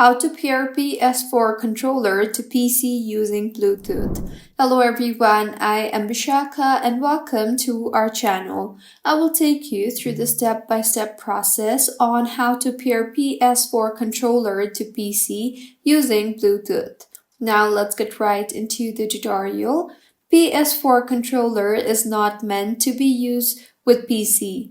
How to pair PS4 controller to PC using Bluetooth. Hello everyone, I am Vishaka and welcome to our channel. I will take you through the step-by-step process on how to pair PS4 controller to PC using Bluetooth. Now let's get right into the tutorial. PS4 controller is not meant to be used with PC.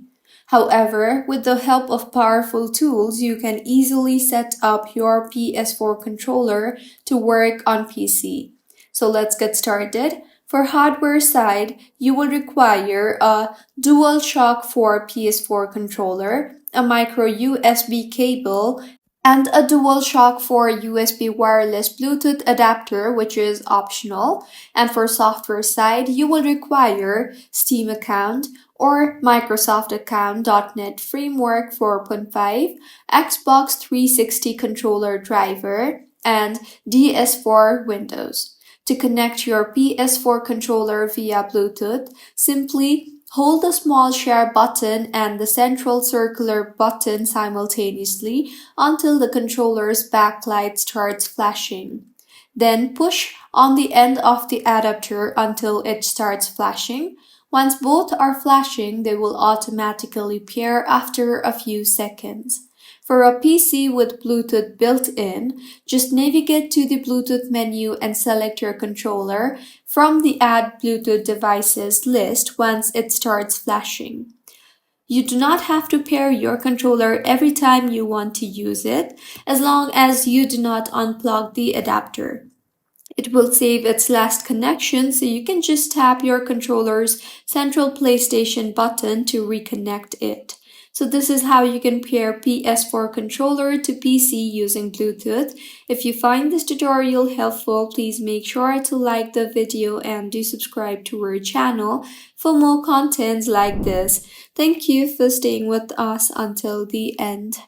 However, with the help of powerful tools, you can easily set up your PS4 controller to work on PC. So let's get started. For hardware side, you will require a DualShock 4 PS4 controller, a micro USB cable, and a DualShock 4 USB wireless Bluetooth adapter, which is optional. And for software side, you will require Steam account or Microsoft account, .NET Framework 4.5, Xbox 360 controller driver, and DS4 Windows. To connect your PS4 controller via Bluetooth, simply hold the small share button and the central circular button simultaneously until the controller's backlight starts flashing. Then push on the end of the adapter until it starts flashing. Once both are flashing, they will automatically pair after a few seconds. For a PC with Bluetooth built in, just navigate to the Bluetooth menu and select your controller from the Add Bluetooth Devices list once it starts flashing. You do not have to pair your controller every time you want to use it, as long as you do not unplug the adapter. It will save its last connection, so you can just tap your controller's central PlayStation button to reconnect it. So this is how you can pair PS4 controller to PC using Bluetooth. If you find this tutorial helpful, please make sure to like the video and do subscribe to our channel for more contents like this. Thank you for staying with us until the end.